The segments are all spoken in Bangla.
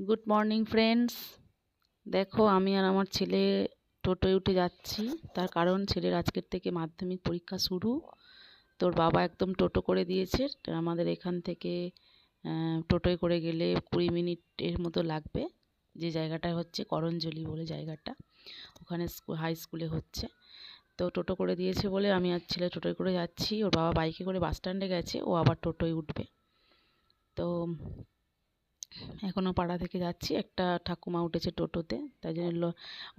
Good morning friends. দেখো আমি আর আমার ছেলে টোটোয় উঠে যাচ্ছি। তার কারণ ছেলের আজকের থেকে মাধ্যমিক পরীক্ষা শুরু। তোর বাবা একদম টোটো করে দিয়েছে। আমাদের এখান থেকে টোটোয় করে গেলে 20 মিনিটের মতো লাগবে। যে জায়গাটা হচ্ছে করঞ্জলি বলে জায়গাটা, ওখানে হাই স্কুলে হচ্ছে। তো টোটো করে দিয়েছে বলে আমি আর ছেলে টোটোয় করে যাচ্ছি। ওর বাবা বাইকে করে বাস স্ট্যান্ডে গেছে, ও আবার টোটোয় উঠবে। তো এখনও পাড়া থেকে যাচ্ছি, একটা ঠাকুমা উঠেছে টোটোতে, তাই জন্য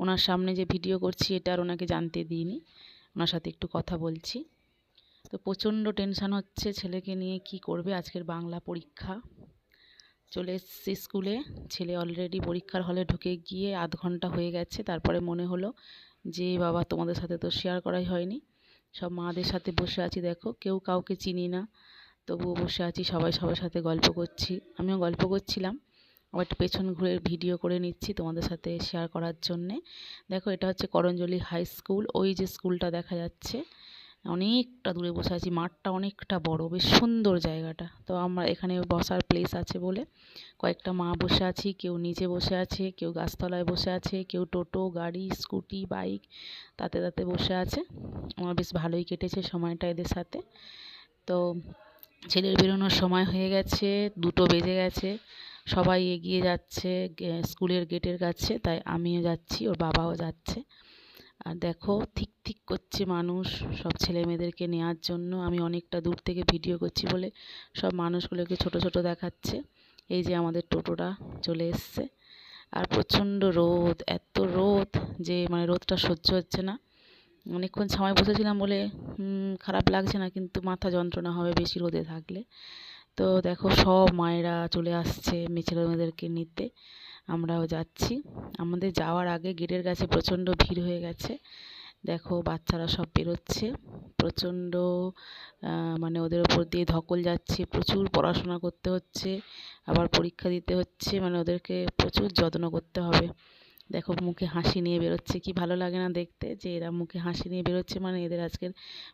ওনার সামনে যে ভিডিও করছি এটা আর ওনাকে জানতে দিইনি, ওনার সাথে একটু কথা বলছি। তো প্রচণ্ড টেনশান হচ্ছে ছেলেকে নিয়ে, কি করবে। আজকের বাংলা পরীক্ষা, চলে এসেছি স্কুলে। ছেলে অলরেডি পরীক্ষার হলে ঢুকে গিয়ে আধ ঘন্টা হয়ে গেছে। তারপরে মনে হলো যে বাবা তোমাদের সাথে তো শেয়ার করাই হয়নি, সব মাদের সাথে বসে আছি। দেখো কেউ কাউকে চিনি না, তবুও বসে আছি, সবাই সবার সাথে গল্প করছি। আমিও গল্প করছিলাম, আবার একটু পেছন ঘুরে ভিডিও করে নিচ্ছি তোমাদের সাথে শেয়ার করার জন্যে। দেখো এটা হচ্ছে করঞ্জলি হাই স্কুল। ওই যে স্কুলটা দেখা যাচ্ছে, অনেকটা দূরে বসে আছি। মাঠটা অনেকটা বড়, বেশ সুন্দর জায়গাটা। তো আমরা এখানে বসার প্লেস আছে বলে কয়েকটা মা বসে আছি, কেউ নিচে বসে আছে, কেউ গাছতলায় বসে আছে, কেউ টোটো গাড়ি স্কুটি বাইক তাতে তাতে বসে আছে। আমার বেশ ভালোই কেটেছে সময়টা এদের সাথে। তো ছেলের বেরোনোর সময় হয়ে গেছে, 2টো বেজে গেছে। সবাই এগিয়ে যাচ্ছে স্কুলের গেটের কাছে, তাই আমিও যাচ্ছি, ওর বাবাও যাচ্ছে। আর দেখো ঠিক ঠিক করছে মানুষ সব ছেলে মেয়েদেরকে নেওয়ার জন্য। আমি অনেকটা দূর থেকে ভিডিও করছি বলে সব মানুষগুলোকে ছোট ছোট দেখাচ্ছে। এই যে আমাদের টোটোটা চলে এসছে। আর প্রচণ্ড রোদ, এত রোদ যে মানে রোদটা সহ্য হচ্ছে না। অনেকক্ষণ ছামায় বসেছিলাম বলে খারাপ লাগছে না, কিন্তু মাথা যন্ত্রণা হবে বেশি রোদে থাকলে। তো দেখো সব মায়েরা চলে আসছে ছেলে মেয়েদেরকে নিতে, আমরাও যাচ্ছি। আমাদের যাওয়ার আগে গেটের কাছে প্রচণ্ড ভিড় হয়ে গেছে। দেখো বাচ্চারা সব বেরোচ্ছে, প্রচণ্ড মানে ওদের ওপর দিয়ে ধকল যাচ্ছে। প্রচুর পড়াশোনা করতে হচ্ছে, আবার পরীক্ষা দিতে হচ্ছে, মানে ওদেরকে প্রচুর যত্ন করতে হবে। দেখো মুখে হাসি নিয়ে বেরোচ্ছে, কি ভালো লাগে না দেখতে যে এরা মুখে হাসি নিয়ে বেরোচ্ছে, মানে এদের আজকের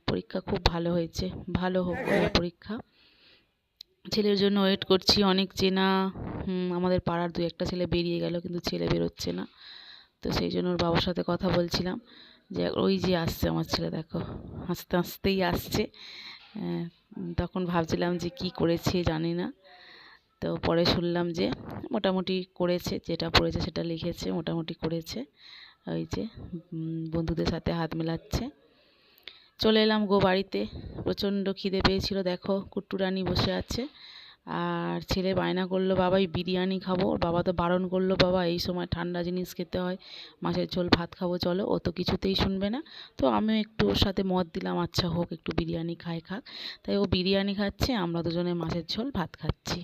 পরীক্ষা খুব ভালো হয়েছে। ভালো হোক ওদের পরীক্ষা। ছেলের জন্য ওয়েট করছি, অনেক চেনা আমাদের পাড়ার 2-1টা ছেলে বেরিয়ে গেল, কিন্তু ছেলে বেরোচ্ছে না। তো সেই জন্য ওর বাবার সাথে কথা বলছিলাম যে ওই যে আসছে আমার ছেলে, দেখো হাসতে হাসতেই আসছে। তখন ভাবছিলাম যে কি করেছে জানি না, তো পরে শুনলাম যে মোটামুটি করেছে, যেটা পড়েছে সেটা লিখেছে, মোটামুটি করেছে। ওই যে বন্ধুদের সাথে হাত মেলাচ্ছে। চলে এলাম বাড়িতে। প্রচণ্ড খিদে পেয়েছিল, দেখো কুট্টুরানি বসে আছে। আর ছেলে বায়না করলো বাবা বিরিয়ানি খাবো। ওর বাবা তো বারণ করলো, বাবা এই সময় ঠান্ডা জিনিস খেতে হয়, মাছের ঝোল ভাত খাবো চলো। ও তো কিছুতেই শুনবে না। তো আমিও একটু ওর সাথে মত দিলাম, আচ্ছা হোক, একটু বিরিয়ানি খাক। তাই ও বিরিয়ানি খাচ্ছে, আমরা দুজনে মাছের ঝোল ভাত খাচ্ছি।